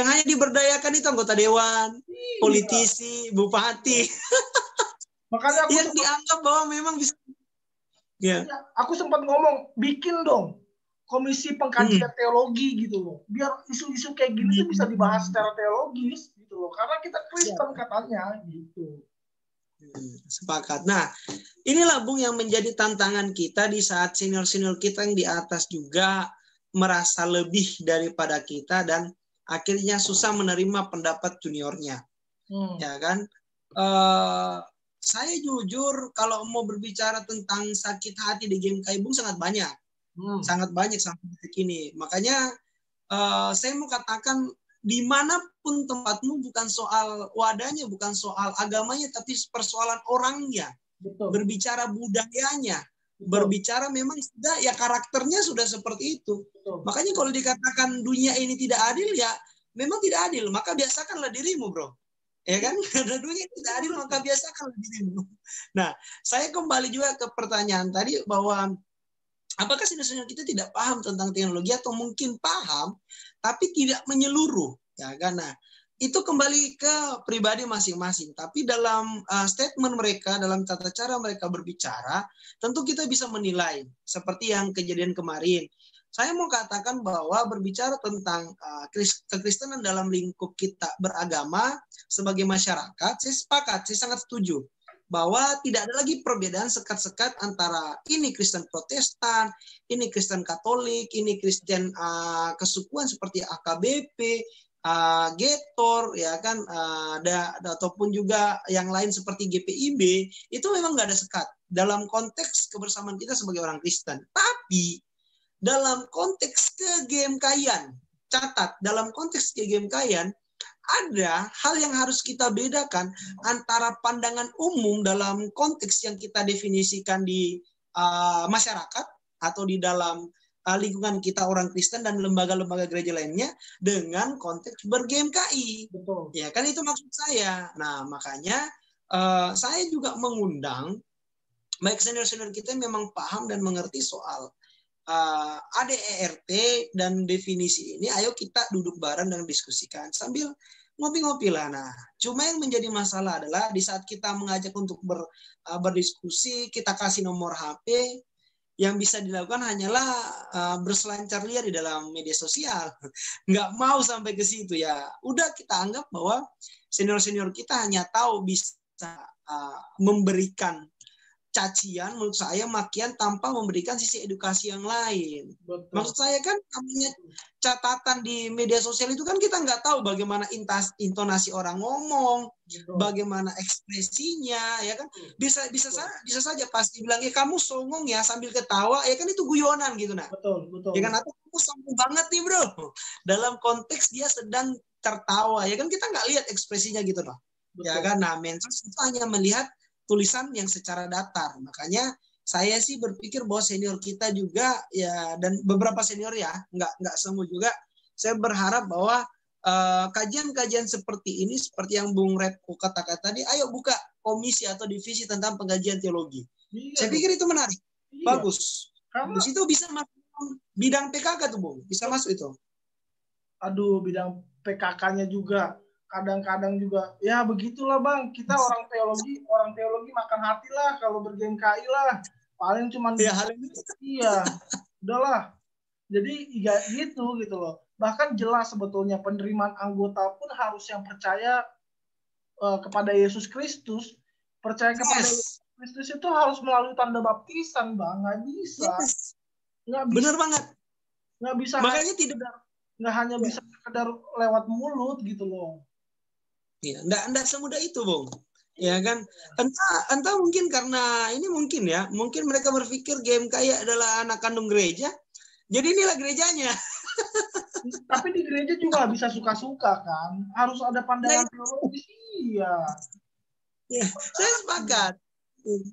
hanya diberdayakan itu anggota dewan, politisi, bupati. Makanya aku yang dianggap bahwa memang bisa. Ya. Aku sempat ngomong, bikin dong komisi pengkajian teologi gitu loh. Biar isu-isu kayak gini tuh bisa dibahas secara teologis gitu loh. Karena kita Kristen katanya gitu. Sepakat. Nah, inilah Bung yang menjadi tantangan kita di saat senior-senior kita yang di atas juga merasa lebih daripada kita dan akhirnya susah menerima pendapat juniornya. Ya kan? Saya jujur kalau mau berbicara tentang sakit hati di GMKI Bung sangat banyak. Sangat banyak sampai detik ini. Makanya saya mau katakan dimanapun tempatmu bukan soal wadahnya, bukan soal agamanya, tapi persoalan orangnya. Betul. Berbicara budayanya. Betul. Berbicara memang sudah ya karakternya sudah seperti itu. Betul. Makanya kalau dikatakan dunia ini tidak adil ya memang tidak adil. Maka biasakanlah dirimu, bro. Ya kan? Karena dunia tidak adil maka biasakanlah dirimu. Nah, saya kembali juga ke pertanyaan tadi bahwa apakah senior-senior kita tidak paham tentang teknologi atau mungkin paham tapi tidak menyeluruh, ya kan? Nah, itu kembali ke pribadi masing-masing. Tapi dalam statement mereka, dalam tata cara mereka berbicara, tentu kita bisa menilai seperti yang kejadian kemarin. Saya mau katakan bahwa berbicara tentang kekristenan dalam lingkup kita beragama sebagai masyarakat, saya sepakat, saya sangat setuju bahwa tidak ada lagi perbedaan sekat-sekat antara ini Kristen Protestan, ini Kristen Katolik, ini Kristen kesukuan seperti AKBP, Getor, ya kan, ataupun juga yang lain seperti GPIB, itu memang nggak ada sekat dalam konteks kebersamaan kita sebagai orang Kristen. Tapi dalam konteks ke-GMKI-an, catat, dalam konteks ke-GMKI-an, ada hal yang harus kita bedakan antara pandangan umum dalam konteks yang kita definisikan di masyarakat atau di dalam lingkungan kita orang Kristen dan lembaga-lembaga gereja lainnya dengan konteks ber-GMKI. Betul. Ya kan itu maksud saya. Nah makanya saya juga mengundang baik senior-senior kita yang memang paham dan mengerti soal ADERT dan definisi ini, ayo kita duduk bareng dan diskusikan sambil ngopi-ngopi lah. Nah, cuma yang menjadi masalah adalah di saat kita mengajak untuk berdiskusi, kita kasih nomor HP, yang bisa dilakukan hanyalah berselancar liar di dalam media sosial. Nggak mau sampai ke situ ya. Udah kita anggap bahwa senior-senior kita hanya tahu bisa memberikan cacian, menurut saya makian tanpa memberikan sisi edukasi yang lain. Betul. Maksud saya kan namanya catatan di media sosial itu kan kita nggak tahu bagaimana intonasi orang ngomong, betul, bagaimana ekspresinya, ya kan? Bisa saja pasti bilang kamu songong ya sambil ketawa, ya kan itu guyonan gitu nah. Betul. Ya kan, atau kamu sombong banget nih bro. Dalam konteks dia sedang tertawa, ya kan kita nggak lihat ekspresinya gitu loh. Ya kan, nah mensos itu hanya melihat tulisan yang secara datar. Makanya saya sih berpikir bahwa senior kita juga ya, dan beberapa senior ya, nggak semua juga, saya berharap bahwa kajian-kajian seperti ini, seperti yang Bung Redko katakan tadi, ayo buka komisi atau divisi tentang pengkajian teologi. Iya, saya pikir itu menarik. Iya. Bagus. Karena di situ bisa masuk bidang PKK tuh Bung, bisa masuk itu. Aduh, bidang PKK-nya juga kadang-kadang juga ya begitulah Bang, kita orang teologi makan hati lah kalau ber-GMKI lah, paling cuman iya udahlah, jadi gitu loh. Bahkan jelas sebetulnya penerimaan anggota pun harus yang percaya kepada Yesus Kristus, percaya kepada Yesus Kristus itu harus melalui tanda baptisan Bang, nggak bisa. Bener banget. Nggak bisa. Makanya nggak hanya bisa sekedar lewat mulut gitu loh. Ya, enggak semudah itu, Bung. Ya kan? Entah mungkin karena ini mungkin mereka berpikir GMKI adalah anak kandung gereja. Jadi inilah gerejanya. Tapi di gereja juga bisa suka-suka kan. Harus ada pandangan teologis. Iya. Ya, saya sepakat.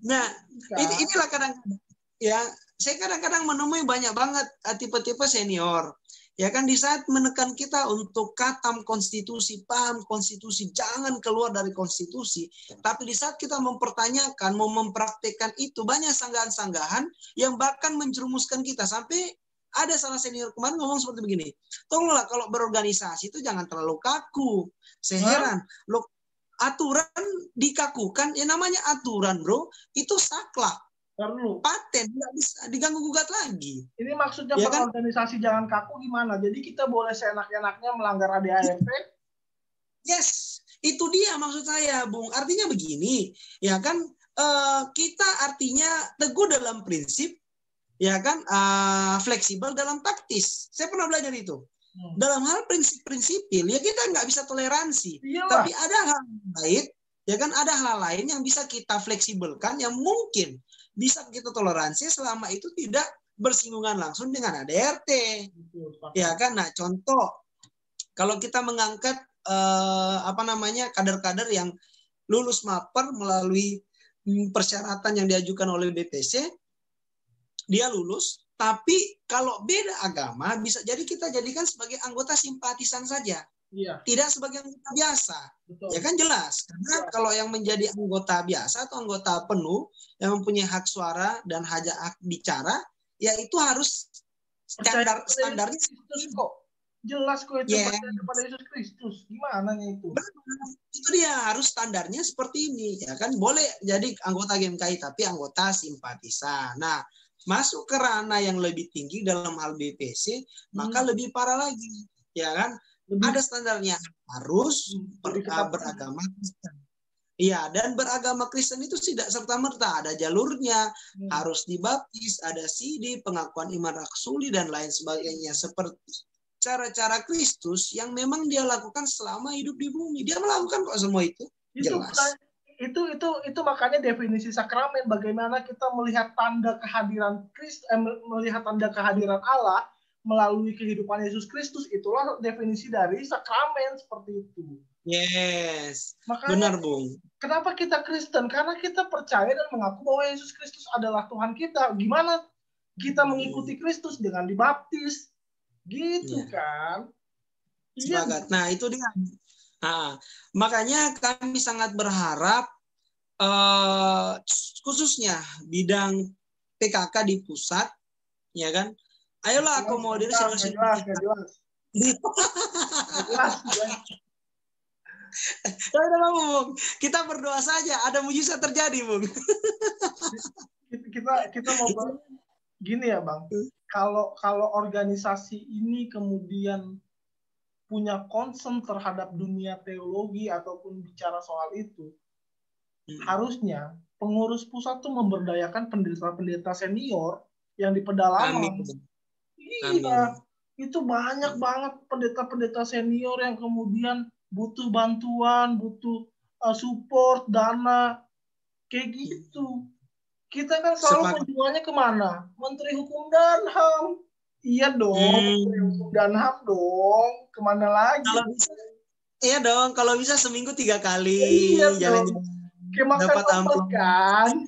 Nah, inilah kadang-kadang ya, saya kadang-kadang menemui banyak banget tipe-tipe senior. Ya kan, di saat menekan kita untuk katam konstitusi, paham konstitusi, jangan keluar dari konstitusi. Tapi di saat kita mempertanyakan, mau mempraktekkan itu, banyak sanggahan-sanggahan yang bahkan menjerumuskan kita. Sampai ada salah senior kemarin ngomong seperti begini, tolonglah kalau berorganisasi itu jangan terlalu kaku. Saya heran, loh, aturan dikakukan, ya namanya aturan bro, itu saklek. Perlu. Paten, nggak bisa diganggu-gugat lagi. Ini maksudnya ya berorganisasi kan? Jangan kaku gimana? Jadi kita boleh seenak-enaknya melanggar ADART? Yes, itu dia maksud saya, Bung. Artinya begini, ya kan, kita artinya teguh dalam prinsip, ya kan, fleksibel dalam taktis. Saya pernah belajar itu. Dalam hal prinsip-prinsipil, ya kita nggak bisa toleransi. Iyalah. Tapi ada hal lain, ya kan, ada hal lain yang bisa kita fleksibelkan, yang mungkin bisa kita toleransi selama itu tidak bersinggungan langsung dengan ADART. Ya kan, nah contoh, kalau kita mengangkat kader-kader yang lulus maper melalui persyaratan yang diajukan oleh BPC, dia lulus, tapi kalau beda agama bisa jadi kita jadikan sebagai anggota simpatisan saja. Iya. Tidak sebagai anggota biasa. Betul. Ya kan jelas. Karena kalau yang menjadi anggota biasa atau anggota penuh yang mempunyai hak suara dan hak bicara, ya itu harus standarnya kok. Jelas kok itu percaya kepada Yesus Kristus. Gimana itu? Itu dia, harus standarnya seperti ini. Ya kan, boleh jadi anggota GMKI tapi anggota simpatisan. Nah, masuk ke ranah yang lebih tinggi dalam hal BPC, maka lebih parah lagi. Ya kan? Ada standarnya, harus beragama Kristen. Iya, dan beragama Kristen itu tidak serta-merta, ada jalurnya, harus dibaptis, ada sidi, pengakuan iman rasuli, dan lain sebagainya. Seperti cara-cara Kristus yang memang dia lakukan selama hidup di bumi. Dia melakukan kok semua itu. Jelas. Itu makanya definisi sakramen, bagaimana kita melihat tanda kehadiran Kristus, melihat tanda kehadiran Allah melalui kehidupan Yesus Kristus, itulah definisi dari sakramen seperti itu. Yes. Makanya, benar, Bung. Kenapa kita Kristen? Karena kita percaya dan mengaku bahwa Yesus Kristus adalah Tuhan kita. Gimana kita mengikuti Kristus? Dengan dibaptis. Gitu kan? Sepakat. Nah, itu dia. Nah, makanya kami sangat berharap khususnya bidang PKK di pusat, ya kan? Ayolah akomodir jelas. Bung. Kita berdoa saja, ada mujizat terjadi, Bung. kita mau gini ya, Bang. Kalau organisasi ini kemudian punya concern terhadap dunia teologi ataupun bicara soal itu, harusnya pengurus pusat tuh memberdayakan pendeta-pendeta senior yang di pedalaman. Iya, itu banyak banget pendeta-pendeta senior yang kemudian butuh bantuan, butuh support, dana, kayak gitu. Kita kan selalu menjualnya kemana? Menteri Hukum dan HAM. Iya dong, Menteri Hukum dan HAM dong. Kemana lagi? Iya dong, kalau bisa seminggu 3 kali. Iya jalan-jalan. Dapat amplop kan?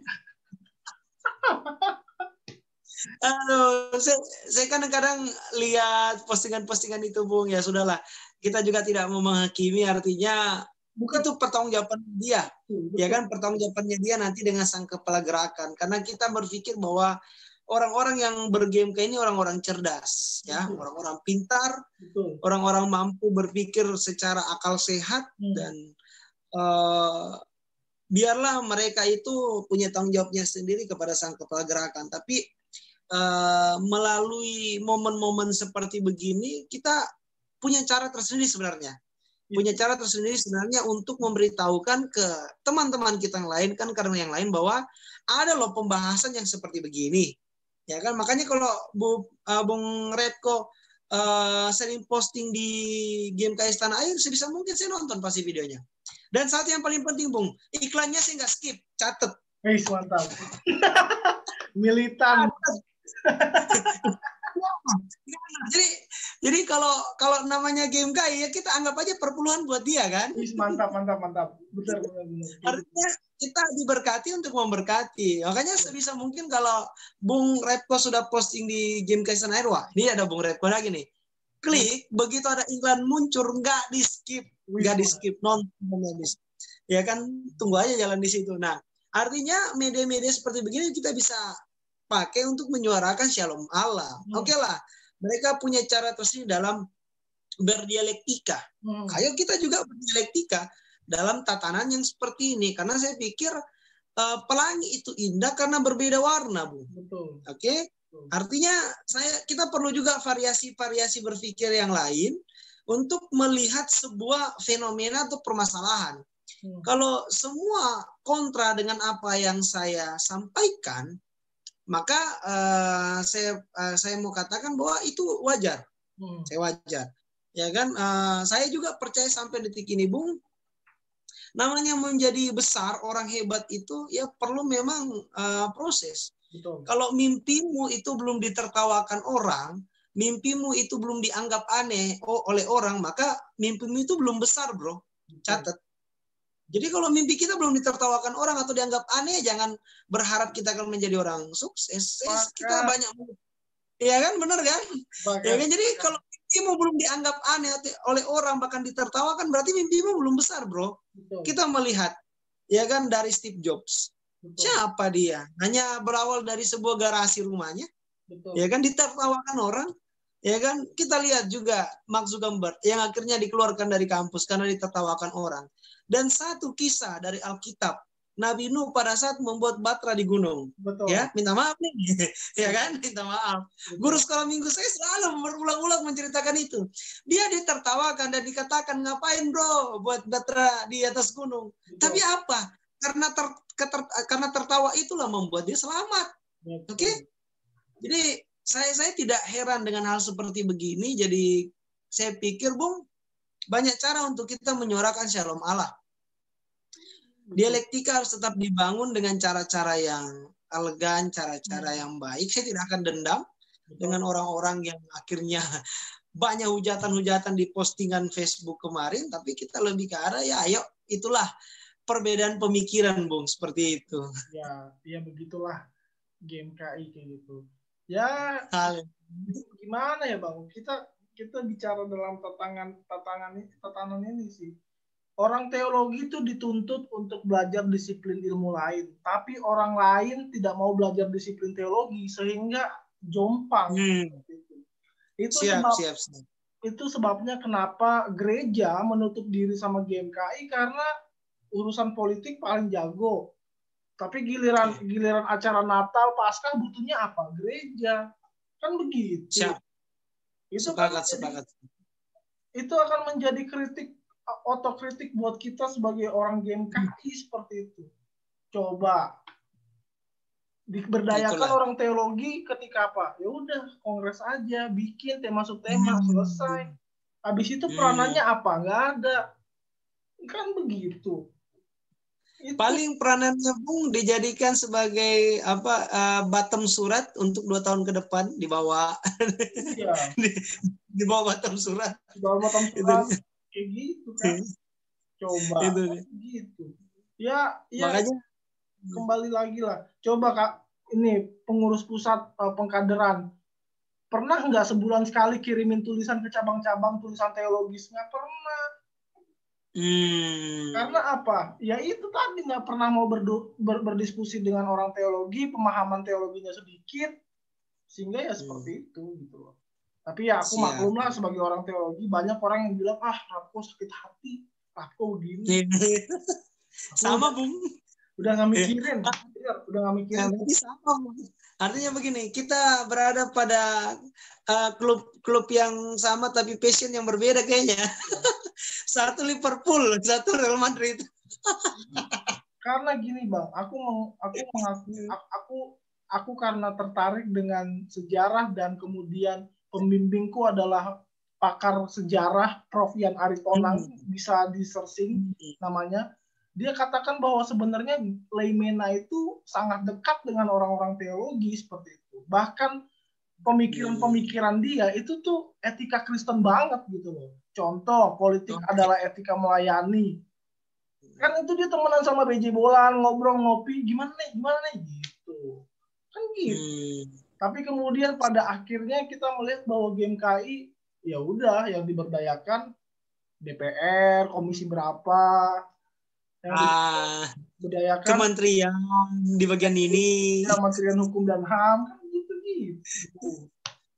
Aduh, saya kadang-kadang lihat postingan-postingan itu, Bung. Ya sudahlah, kita juga tidak mau menghakimi, artinya itu pertanggungjawaban dia. Ya kan, pertanggungjawabannya dia nanti dengan sang kepala gerakan. Karena kita berpikir bahwa orang-orang yang bergame kayak ini orang-orang cerdas, ya, orang-orang pintar, orang-orang mampu berpikir secara akal sehat dan biarlah mereka itu punya tanggung jawabnya sendiri kepada sang kepala gerakan. Tapi melalui momen-momen seperti begini kita punya cara tersendiri sebenarnya. Punya cara tersendiri sebenarnya untuk memberitahukan ke teman-teman kita yang lain, kan karena yang lain, bahwa ada loh pembahasan yang seperti begini. Ya kan, makanya kalau Bung Redko sering posting di Game KS Tanah Air, sebisa mungkin saya nonton pasti videonya. Dan satu yang paling penting, Bung, iklannya saya nggak skip, catet. Mantap. Militan. Jadi kalau namanya Game KI ya kita anggap aja perpuluhan buat dia kan. Mantap. Benar. Artinya kita diberkati untuk memberkati. Makanya sebisa mungkin kalau Bung Redko sudah posting di Game KI Tanah Air, wah ini ada Bung Redko lagi nih. Klik, begitu ada iklan muncul, nggak di skip, nonton. Ya kan, tunggu aja jalan di situ. Nah, artinya media-media seperti begini kita bisa pakai untuk menyuarakan Shalom Allah. Oke lah, mereka punya cara tersendiri dalam berdialektika. Ayo kita juga berdialektika dalam tatanan yang seperti ini. Karena saya pikir pelangi itu indah karena berbeda warna, Bu. Oke? Artinya kita perlu juga variasi-variasi berpikir yang lain untuk melihat sebuah fenomena atau permasalahan. Kalau semua kontra dengan apa yang saya sampaikan, maka saya mau katakan bahwa itu wajar. Saya wajar. Ya kan, saya juga percaya sampai detik ini, Bung, namanya menjadi besar, orang hebat itu ya perlu memang proses. Betul. Kalau mimpimu itu belum ditertawakan orang, mimpimu itu belum dianggap aneh oleh orang, maka mimpimu itu belum besar, bro. Catat. Jadi kalau mimpi kita belum ditertawakan orang atau dianggap aneh, jangan berharap kita akan menjadi orang sukses. Kita banyak, ya kan, benar kan? Ya kan? Jadi kalau mimpimu belum dianggap aneh oleh orang, bahkan ditertawakan, berarti mimpimu belum besar, bro. Betul. Kita melihat, ya kan, dari Steve Jobs. Betul. Siapa dia? Hanya berawal dari sebuah garasi rumahnya. Betul. Ya kan, ditertawakan orang. Ya kan, kita lihat juga Mark Zuckerberg yang akhirnya dikeluarkan dari kampus karena ditertawakan orang. Dan satu kisah dari Alkitab, Nabi Nuh pada saat membuat batra di gunung. Betul. Ya, minta maaf nih. Ya kan, minta maaf. Betul. Guru sekolah minggu saya selalu berulang-ulang menceritakan itu. Dia ditertawakan dan dikatakan, ngapain bro buat batra di atas gunung. Betul. Tapi apa? Karena tertawa itulah membuat dia selamat. Oke? Okay? Jadi saya tidak heran dengan hal seperti begini. Jadi saya pikir, Bung, banyak cara untuk kita menyuarakan Shalom Allah. Dialektika harus tetap dibangun dengan cara-cara yang elegan, cara-cara yang baik. Saya tidak akan dendam dengan orang-orang yang akhirnya banyak hujatan-hujatan di postingan Facebook kemarin, tapi kita lebih ke arah ya ayo, itulah perbedaan pemikiran, Bung, seperti itu. Ya begitulah Game KI kayak gitu. Ya, gimana ya, Bang? Kita bicara dalam tatanan ini sih. Orang teologi itu dituntut untuk belajar disiplin ilmu lain, tapi orang lain tidak mau belajar disiplin teologi sehingga jompang. Itu sebabnya kenapa gereja menutup diri sama GMKI, karena urusan politik paling jago. Tapi giliran acara Natal, Paskah butuhnya apa? Gereja. Kan begitu. Siap. Sepakat. Itu akan menjadi otokritik buat kita sebagai orang GMKI seperti itu. Coba diberdayakan orang teologi ketika apa? Ya udah, kongres aja, bikin masuk tema, selesai. Habis itu peranannya apa? Nggak ada. Kan begitu. Paling peranannya, Bung, dijadikan sebagai bottom surat untuk 2 tahun ke depan, dibawa. Iya. Dibawa bottom surat. Dibawa bottom surat. Kayak gitu kan. Coba. Gitu. Ya, makanya kembali lagi lah. Coba Kak, ini pengurus pusat pengkaderan. Pernah nggak sebulan sekali kirimin tulisan ke cabang-cabang, tulisan teologis? Nggak pernah. Karena apa? Ya itu tadi, nggak pernah mau berdiskusi dengan orang teologi, pemahaman teologinya sedikit, Sehingga ya seperti itu gitu loh. Tapi ya aku maklum lah sebagai orang teologi, banyak orang yang bilang, Ratko sakit hati, Ratko begini. Sama, Bung. Udah nggak mikirin. Udah nggak mikirin. Sama. Artinya begini, kita berada pada klub yang sama tapi passion yang berbeda kayaknya. Satu Liverpool, satu Real Madrid. Karena gini Bang, aku karena tertarik dengan sejarah dan kemudian pembimbingku adalah pakar sejarah Prof. Yan Aritonang, bisa di-searching namanya. Dia katakan bahwa sebenarnya Leimena itu sangat dekat dengan orang-orang teologi seperti itu. Bahkan pemikiran-pemikiran dia itu tuh etika Kristen banget gitu loh. Contoh, politik adalah etika melayani. Kan itu dia temenan sama BJ Bolan, ngobrol, ngopi, gimana nih gitu. Kan gitu. Tapi kemudian pada akhirnya kita melihat bahwa GMKI ya udah yang diberdayakan DPR, komisi berapa, yang diberdayakan kementerian di bagian ini, Kementerian Hukum dan HAM, kan gitu.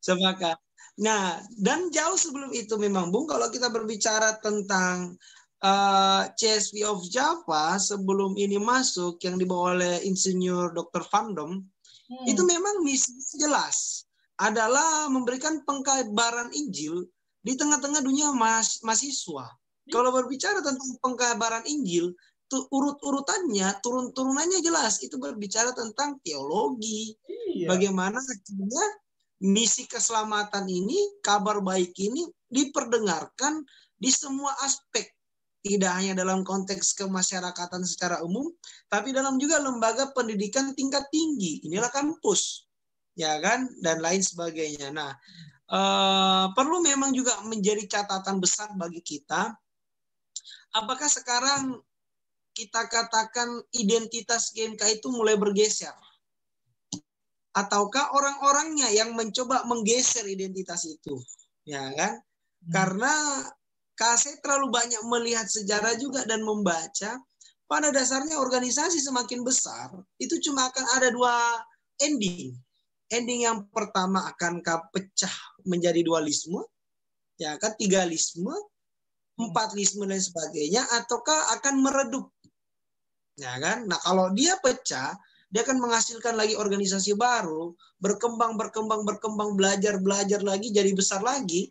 Sepakat. Nah, dan jauh sebelum itu memang Bung, kalau kita berbicara tentang CSV of Java sebelum ini masuk yang dibawa oleh Insinyur Dr. Van Dom, itu memang misi jelas adalah memberikan pengkabaran Injil di tengah-tengah dunia mahasiswa. Kalau berbicara tentang pengkabaran Injil, urut-urutannya, turun-turunannya jelas. Itu berbicara tentang teologi. Bagaimana akhirnya misi keselamatan ini, kabar baik ini diperdengarkan di semua aspek. Tidak hanya dalam konteks kemasyarakatan secara umum, tapi dalam juga lembaga pendidikan tingkat tinggi. Inilah kampus, ya kan, dan lain sebagainya. Nah, perlu memang juga menjadi catatan besar bagi kita. Apakah sekarang kita katakan identitas GMK itu mulai bergeser? Ataukah orang-orangnya yang mencoba menggeser identitas itu? Ya kan? Karena saya terlalu banyak melihat sejarah juga dan membaca, pada dasarnya organisasi semakin besar, itu cuma akan ada dua ending. Ending yang pertama akankah pecah menjadi dualisme, ya kan, tigalisme, empatlisme dan sebagainya, ataukah akan meredup. Ya kan? Nah, kalau dia pecah, dia akan menghasilkan lagi organisasi baru, berkembang, belajar lagi, jadi besar lagi,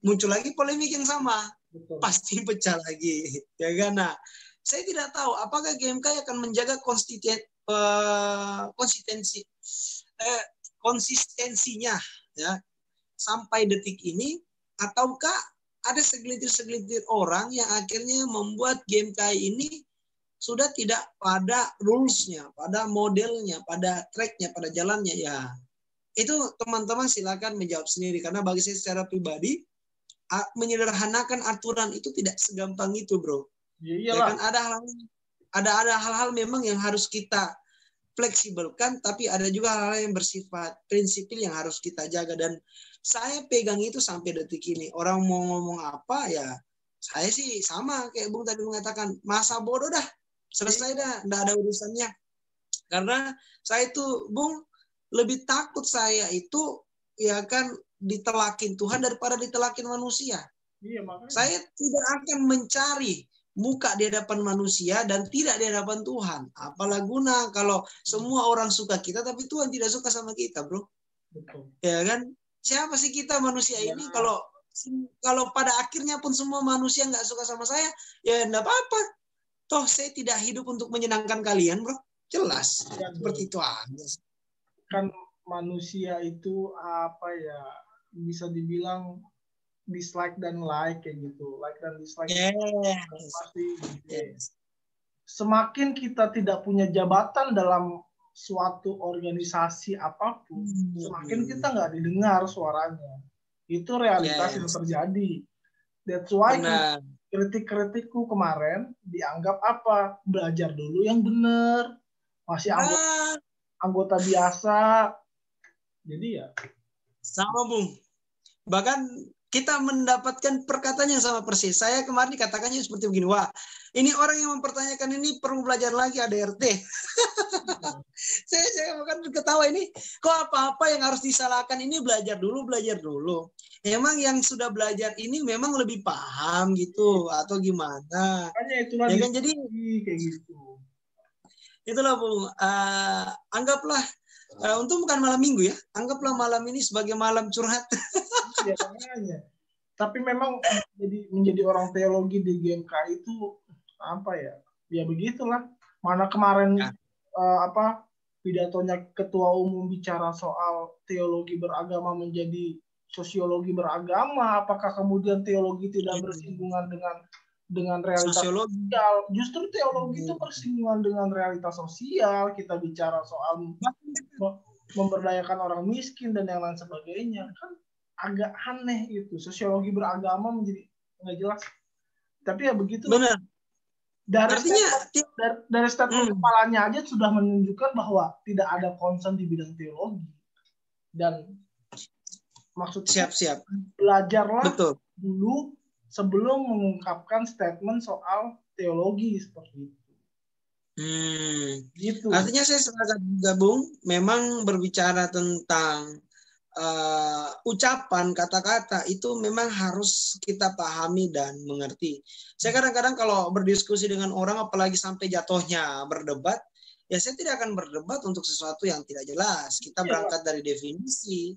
muncul lagi polemik yang sama. Betul. Pasti pecah lagi. Ya kan? Nah, saya tidak tahu apakah GMK akan menjaga konsistensinya ya sampai detik ini, ataukah ada segelintir orang yang akhirnya membuat GMK ini sudah tidak pada rules-nya, pada modelnya, pada track-nya, pada jalannya. Ya, itu teman-teman silakan menjawab sendiri, karena bagi saya secara pribadi menyederhanakan aturan itu tidak segampang itu, bro. Ya kan, ada hal-hal memang yang harus kita fleksibelkan, tapi ada juga hal-hal yang bersifat prinsipil yang harus kita jaga, dan saya pegang itu sampai detik ini. Orang mau ngomong apa ya, saya sih sama kayak Bung tadi mengatakan, masa bodoh dah, selesai dah, enggak ada urusannya. Karena saya itu, Bung, lebih takut saya itu ya kan ditelakin Tuhan daripada ditelakin manusia. Iya, saya tidak akan mencari muka di hadapan manusia dan tidak di hadapan Tuhan. Apalah guna kalau semua orang suka kita tapi Tuhan tidak suka sama kita, bro. Betul. Ya kan? Siapa sih kita manusia ini? Kalau pada akhirnya pun semua manusia nggak suka sama saya, ya enggak apa-apa. Toh saya tidak hidup untuk menyenangkan kalian, bro. Jelas. Ya, seperti itu aja. Kan manusia itu apa ya, bisa dibilang dislike dan like kayak gitu, like dan dislike. Pasti gitu. Semakin kita tidak punya jabatan dalam suatu organisasi apapun, semakin kita nggak didengar suaranya. Itu realitas yang terjadi. That's why kritik-kritikku kemarin dianggap apa? Belajar dulu yang benar, masih anggota biasa. Jadi ya sama, Bung. Bahkan kita mendapatkan perkataan yang sama persis. Saya kemarin dikatakannya seperti begini, wah ini orang yang mempertanyakan ini perlu belajar lagi ADRT. saya bahkan ketawa ini, kok apa-apa yang harus disalahkan ini belajar dulu. Emang yang sudah belajar ini memang lebih paham gitu atau gimana? Makanya itulah Ya kan, jadi kayak gitu. Itulah Bung, anggaplah untung bukan malam minggu ya, anggaplah malam ini sebagai malam curhat. Ya, makanya. Tapi memang menjadi orang teologi di GMK itu apa ya? Ya begitulah. Mana kemarin pidatonya ketua umum bicara soal teologi beragama menjadi sosiologi beragama, apakah kemudian teologi tidak bersinggungan dengan realitas sosial? Justru teologi itu bersinggungan dengan realitas sosial. Kita bicara soal memberdayakan orang miskin dan yang lain sebagainya. Kan agak aneh itu. Sosiologi beragama menjadi nggak jelas. Tapi ya begitu. Benar. Dari statement kepalanya aja sudah menunjukkan bahwa tidak ada concern di bidang teologi. Dan maksudnya siap. Belajarlah Betul. dulu sebelum mengungkapkan statement soal teologi seperti itu. Gitu. Artinya saya sepakat gabung, memang berbicara tentang ucapan, kata-kata itu memang harus kita pahami dan mengerti. Saya kadang-kadang kalau berdiskusi dengan orang, apalagi sampai jatuhnya berdebat, ya saya tidak akan berdebat untuk sesuatu yang tidak jelas. Kita berangkat dari definisi,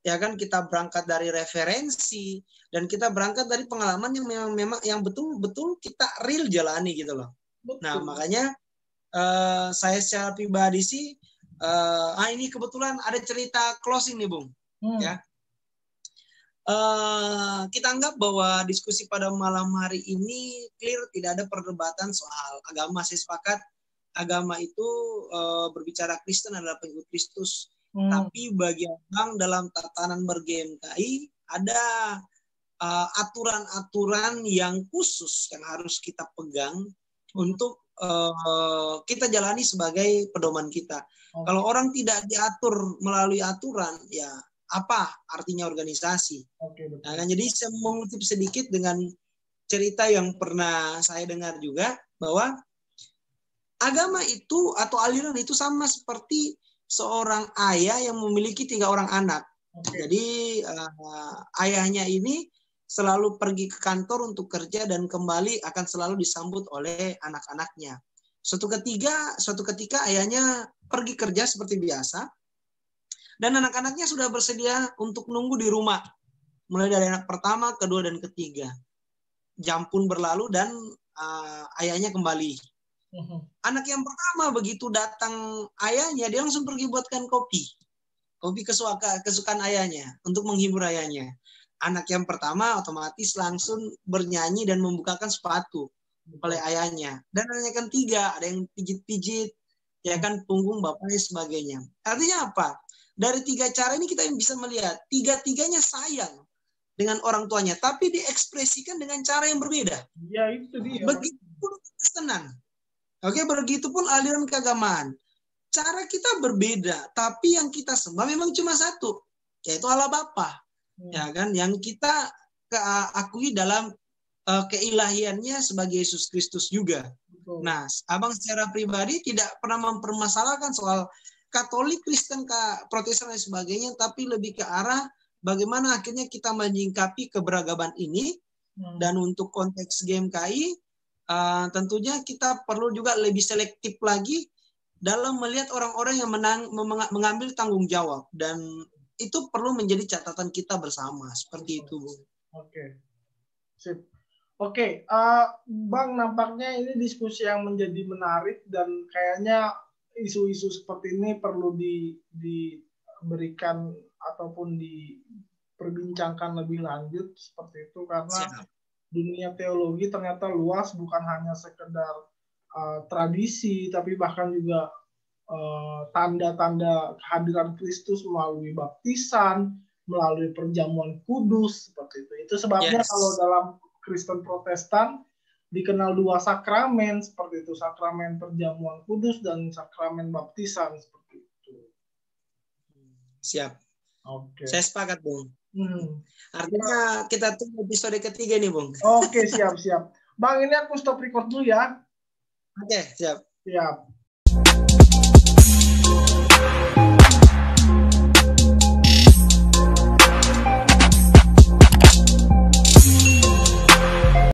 ya kan, kita berangkat dari referensi, dan kita berangkat dari pengalaman yang memang yang betul-betul kita real jalani gitu loh. Betul. Nah makanya saya secara pribadi sih, ini kebetulan ada cerita closing nih Bung. Ya. Kita anggap bahwa diskusi pada malam hari ini clear, tidak ada perdebatan soal agama. Saya sepakat agama itu berbicara Kristen adalah pengikut Kristus. Tapi bagi Abang dalam tatanan ber-GMKI ada aturan-aturan yang khusus yang harus kita pegang untuk kita jalani sebagai pedoman kita. Kalau orang tidak diatur melalui aturan, ya apa artinya organisasi? Nah, jadi saya mengutip sedikit dengan cerita yang pernah saya dengar juga, bahwa agama itu atau aliran itu sama seperti seorang ayah yang memiliki 3 orang anak. Jadi ayahnya ini selalu pergi ke kantor untuk kerja dan kembali akan selalu disambut oleh anak-anaknya. Suatu ketika ayahnya pergi kerja seperti biasa dan anak-anaknya sudah bersedia untuk nunggu di rumah. Mulai dari anak pertama, kedua, dan ketiga. Jam pun berlalu dan ayahnya kembali. Anak yang pertama begitu datang ayahnya, dia langsung pergi buatkan kopi. Kopi kesukaan ayahnya untuk menghibur ayahnya. Anak yang pertama otomatis langsung bernyanyi dan membukakan sepatu oleh ayahnya. Dan anak yang ketiga ada yang pijit-pijit, ya kan, punggung bapaknya sebagainya. Artinya apa? Dari 3 cara ini kita bisa melihat 3-tiganya sayang dengan orang tuanya, tapi diekspresikan dengan cara yang berbeda. Ya itu dia. Begitupun Kristenan. Begitupun aliran keagamaan. Cara kita berbeda, tapi yang kita sembah memang cuma satu, yaitu Allah Bapa. Ya kan, yang kita akui dalam keilahiannya sebagai Yesus Kristus juga. Nah, Abang secara pribadi tidak pernah mempermasalahkan soal Katolik, Kristen, Protestan dan sebagainya, tapi lebih ke arah bagaimana akhirnya kita menyingkapi keberagaman ini. Dan untuk konteks GMKI, tentunya kita perlu juga lebih selektif lagi dalam melihat orang-orang yang mengambil tanggung jawab, dan itu perlu menjadi catatan kita bersama seperti itu, Bung. Oke, sip. Oke, Bang, nampaknya ini diskusi yang menjadi menarik dan kayaknya isu-isu seperti ini perlu diberikan ataupun diperbincangkan lebih lanjut seperti itu, karena dunia teologi ternyata luas, bukan hanya sekedar tradisi, tapi bahkan juga tanda-tanda kehadiran Kristus melalui baptisan, melalui perjamuan kudus, seperti itu. Itu sebabnya kalau dalam Kristen Protestan dikenal 2 sakramen seperti itu, sakramen perjamuan kudus dan sakramen baptisan seperti itu. Siap. Oke. Saya sepakat, Bung. Artinya kita tunggu episode ketiga nih, Bung. Oke, siap. Bang, ini aku stop record dulu ya. Oke, siap. Siap.